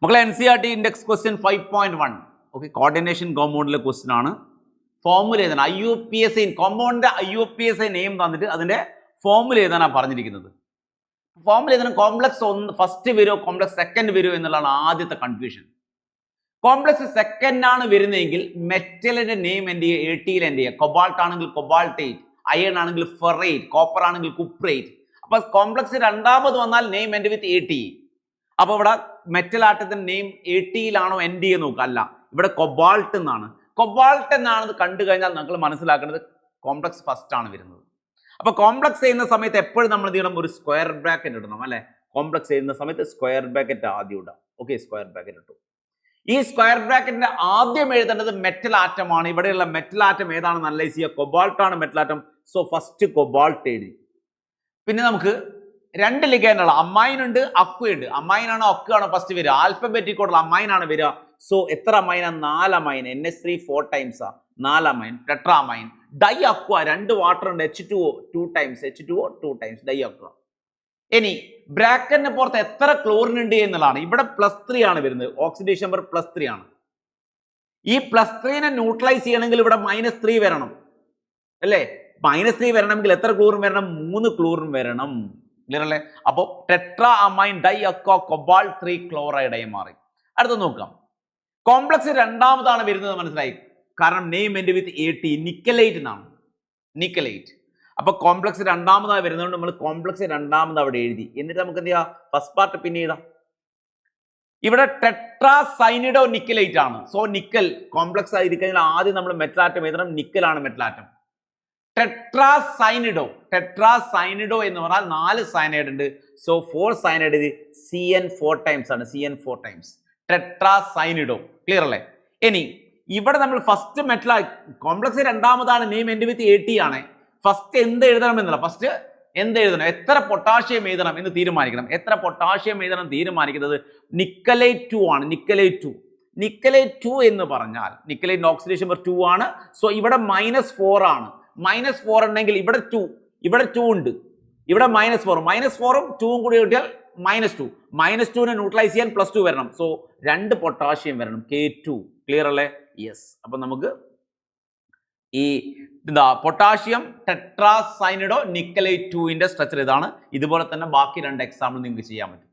മക്കളെ NCERT index question 5.1 okay coordination കോമ്പൗണ്ടിലെ question ആണ്. ഫോർമുല എഴുതണം. IUPAC കോമ്പൗണ്ടിന്റെ IUPAC നെയിം തന്നിട്ട് അതിന്റെ ഫോർമുല എഴുതാനാണ് പറഞ്ഞിരിക്കുന്നത്. ഫോർമുല എഴുതണം. കോംപ്ലക്സ് ഫസ്റ്റ് വരുമോ കോംപ്ലക്സ് സെക്കൻഡ് വരുമോ എന്നുള്ളതാണ് ആദ്യത്തെ കൺഫ്യൂഷൻ. കോംപ്ലക്സ് സെക്കൻഡ് ആണ് വരുന്നതെങ്കിൽ മെറ്റലിന്റെ നെയിം എന്ത് ചെയ്യുക? ATയിൽ എന്ത് ചെയ്യുക? കൊബാൾട്ട് ആണെങ്കിൽ കൊബാൾട്ടേറ്റ്, അയൺ ആണെങ്കിൽ ഫെറേറ്റ്, കോപ്പർ ആണെങ്കിൽ കുപ്രേറ്റ്. അപ്പൊ കോംപ്ലക്സ് രണ്ടാമത് വന്നാൽ നെയിം എൻഡ് വിത്ത് AT. അപ്പൊ ഇവിടെ മെറ്റൽ ആറ്റത്തിന്റെ നെയിം ATയിലാണോ എൻഡ് ചെയ്യുക നോക്കുക. അല്ല, ഇവിടെ കൊബാൾട്ട് എന്നാണ്. കൊബാൾട്ട് എന്നാണെന്ന് കണ്ടു കഴിഞ്ഞാൽ നിങ്ങൾ മനസ്സിലാക്കേണ്ടത് കോംപ്ലക്സ് ഫസ്റ്റ് ആണ് വരുന്നത്. അപ്പൊ കോംപ്ലക്സ് ചെയ്യുന്ന സമയത്ത് എപ്പോഴും നമ്മൾ എന്ത് ചെയ്യണം? ഒരു സ്ക്വയർ ബ്രാക്കറ്റ് ഇടണം അല്ലെ. കോംപ്ലക്സ് ചെയ്യുന്ന സമയത്ത് സ്ക്വയർ ബ്രാക്കറ്റ് ആദ്യം ഇടാം. ഓക്കെ, സ്ക്വയർ ബ്രാക്കറ്റ് ഇട്ടു. ഈ സ്ക്വയർ ബ്രാക്കറ്റിന്റെ ആദ്യം എഴുതേണ്ടത് മെറ്റൽ ആറ്റം ആണ്. ഇവിടെയുള്ള മെറ്റൽ ആറ്റം ഏതാണെന്ന് അനലൈസ് ചെയ്യുക. കൊബാൾട്ട് ആണ് metal atom. So first cobalt എഴുതി. പിന്നെ നമുക്ക് രണ്ട് ലിഗൻഡുകൾ, അമൈൻ ഉണ്ട്, അക്വ ഉണ്ട്. അമൈൻ ആണോ അക്വ ആണോ ഫസ്റ്റ് വരിക? ആൽഫബറ്റിക് ഓർഡർ അമൈൻ ആണ് വരിക. സോ എത്ര അമൈനാ? 4 അമൈൻ. NH3 4 ടൈംസ് ആ 4 amine. Tetra amine. Di aqua, 2 water ഉണ്ട്. H2O 2 times. H2O 2 times dye aqua. ഇനി ബ്രാക്കറ്റിന് പുറത്ത് എത്ര ക്ലോറിൻ ഉണ്ട് എന്നുള്ളതാണ്. ഇവിടെ +3 ആണ് വരുന്നത്. ഓക്സിഡേഷൻ നമ്പർ +3 ആണ്. ഈ +3നെ ന്യൂട്രലൈസ് ചെയ്യണമെങ്കിൽ ഇവിടെ -3 വരണം അല്ലേ? -3 വരണമെങ്കിൽ എത്ര ക്ലോറിൻ വരണം? 3 ക്ലോറിൻ വരണം. ക്ലിയർ അല്ലേ? അപ്പോൾ tetra amine di aqua cobalt 3 chloride ആയി മാറി. അടുത്ത നോക്കാം. കോംപ്ലക്സ് രണ്ടാമതാണ് വരുന്നത് മനസ്സിലായി. കാരണം name end with AT, nickelate എന്നാണ്. നിക്കലൈറ്റ്. അപ്പൊ കോംപ്ലക്സ് രണ്ടാമതായി വരുന്നതുകൊണ്ട് നമ്മൾ കോംപ്ലക്സ് രണ്ടാമത് അവിടെ എഴുതി. എന്നിട്ട് നമുക്ക് എന്ത് ചെയ്യാം? ഫസ്റ്റ് പാർട്ട് പിന്നെ എഴുതാം. ഇവിടെ ടെട്രാ സൈനിഡോ നിക്കലൈറ്റ് ആണ്. സോ നിക്കൽ കോംപ്ലക്സ് ആയിരിക്കും. ആദ്യം നമ്മൾ മെറ്റലാറ്റം എഴുതണം. നിക്കലാണ് മെറ്റലാറ്റം. ടെട്രാ സൈനിഡോ. ടെട്രാ സൈനിഡോ എന്ന് പറഞ്ഞാൽ 4 സയനൈഡ് ഉണ്ട്. സോ 4 സയനൈഡ് ഇത് CN4 ടൈംസ് ആണ്. CN4 times tetra സൈനിഡോ. ക്ലിയർ അല്ലേ? ഇനി ഇവിടെ നമ്മൾ ഫസ്റ്റ് മെറ്റൽ കോംപ്ലക്സ് രണ്ടാമതാണ്. നെയിം എൻഡ് വിത്ത് AT ആണ്. ഫസ്റ്റ് എന്ത് എഴുതണം എന്നുള്ള ഫസ്റ്റ് എന്ത് എഴുതണം? എത്ര പൊട്ടാഷ്യം എഴുതണം എന്ന് തീരുമാനിക്കണം. എത്ര പൊട്ടാഷ്യം എഴുതണം തീരുമാനിക്കുന്നത് നിക്കലൈറ്റ് 2 ആണ്. നിക്കലൈറ്റ് 2. നിക്കലൈറ്റ് 2 എന്ന് പറഞ്ഞാൽ നിക്കലൈറ്റ് ഓക്സിഡേഷൻ നമ്പർ 2 ആണ്. സോ ഇവിടെ -4 ആണ്. -4 ഉണ്ടെങ്കിൽ ഇവിടെ 2, ഇവിടെ 2 ഉണ്ട്. ഇവിടെ -4, -4ഉം 2ഉം കൂടി കിട്ടിയാൽ -2. -2നെ ന്യൂട്രലൈസ് ചെയ്യാൻ +2 വരണം. സോ 2 പൊട്ടാഷ്യം വരണം. K2. ക്ലിയർ അല്ലേ? യെസ്. അപ്പൊ നമുക്ക് ഈ പൊട്ടാഷ്യം ടെട്രാ സൈനിഡോ നിക്കലൈറ്റ് 2ന്റെ സ്ട്രക്ചർ ഇതാണ്. ഇതുപോലെ തന്നെ ബാക്കി 2 എക്സാമ്പിൾ നിങ്ങൾക്ക് ചെയ്യാൻ പറ്റും.